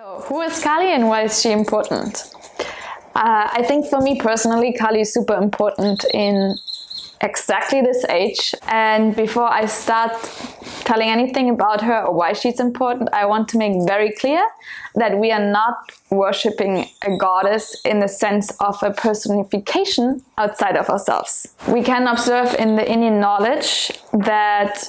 So, who is Kali and why is she important? I think for me personally, Kali is super important in exactly this age. And before I start telling anything about her or why she's important, I want to make very clear that we are not worshipping a goddess in the sense of a personification outside of ourselves. We can observe in the Indian knowledge that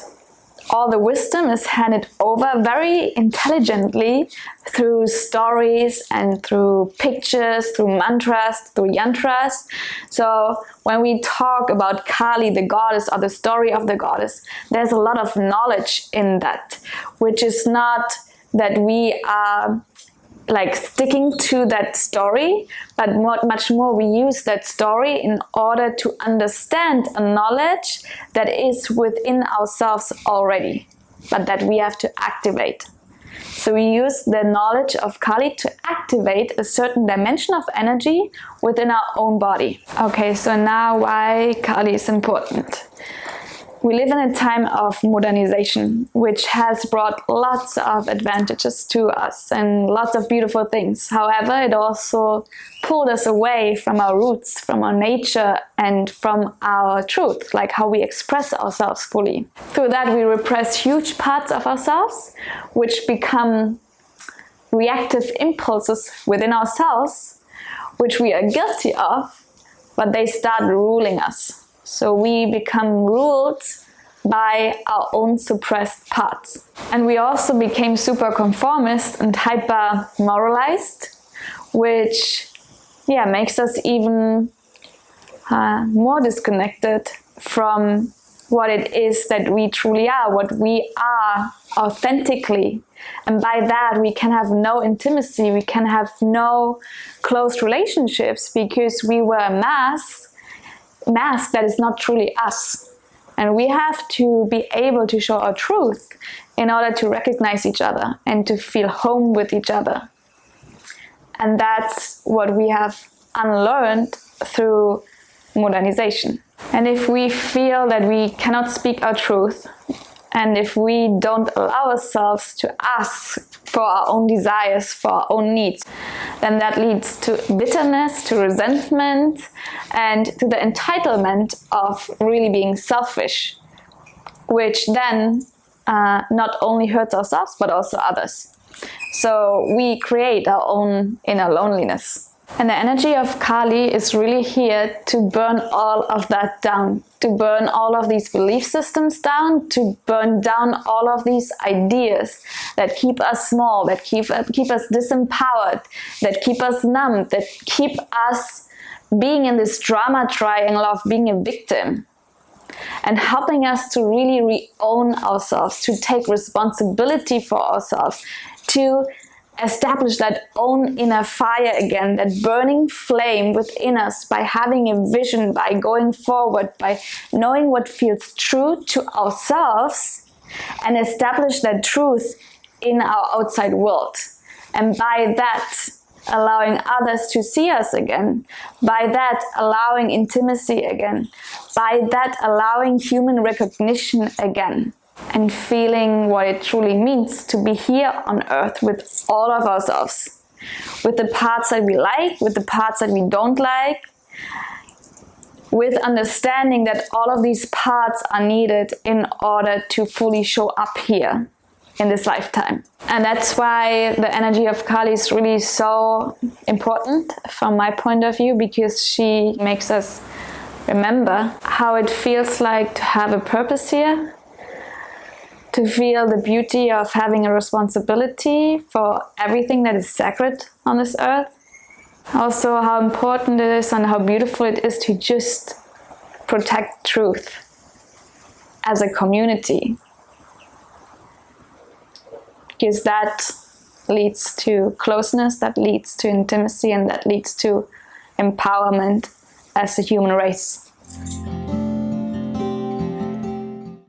all the wisdom is handed over very intelligently through stories and through pictures, through mantras, through yantras. So when we talk about Kali, the goddess, or the story of the goddess, there's a lot of knowledge in that, which is not that we are like sticking to that story, but much more we use that story in order to understand a knowledge that is within ourselves already, but that we have to activate. So we use the knowledge of Kali to activate a certain dimension of energy within our own body. Okay, so now why Kali is important. We live in a time of modernization, which has brought lots of advantages to us and lots of beautiful things. However, it also pulled us away from our roots, from our nature, and from our truth, like how we express ourselves fully. Through that, we repress huge parts of ourselves, which become reactive impulses within ourselves, which we are guilty of, but they start ruling us. So we become ruled by our own suppressed parts. And we also became super conformist and hyper moralized, which makes us even more disconnected from what it is that we truly are, what we are authentically. And by that we can have no intimacy, we can have no close relationships, because we were a mask that is not truly us. And we have to be able to show our truth in order to recognize each other and to feel home with each other. And that's what we have unlearned through modernization. And if we feel that we cannot speak our truth, and if we don't allow ourselves to ask for our own desires, for our own needs, then that leads to bitterness, to resentment, and to the entitlement of really being selfish, which then not only hurts ourselves, but also others. So we create our own inner loneliness. And the energy of Kali is really here to burn all of that down, to burn all of these belief systems down, to burn down all of these ideas that keep us small, that keep us disempowered, that keep us numb, that keep us being in this drama triangle of being a victim, and helping us to really re-own ourselves, to take responsibility for ourselves, to establish that own inner fire again, that burning flame within us, by having a vision, by going forward, by knowing what feels true to ourselves, and establish that truth in our outside world. And by that, allowing others to see us again, by that allowing intimacy again, by that allowing human recognition again, and feeling what it truly means to be here on earth with all of ourselves, with the parts that we like, with the parts that we don't like, with understanding that all of these parts are needed in order to fully show up here in this lifetime. And that's why the energy of Kali is really so important from my point of view, because she makes us remember how it feels like to have a purpose here, to feel the beauty of having a responsibility for everything that is sacred on this earth. Also how important it is and how beautiful it is to just protect truth as a community. Because that leads to closeness, that leads to intimacy, and that leads to empowerment as a human race.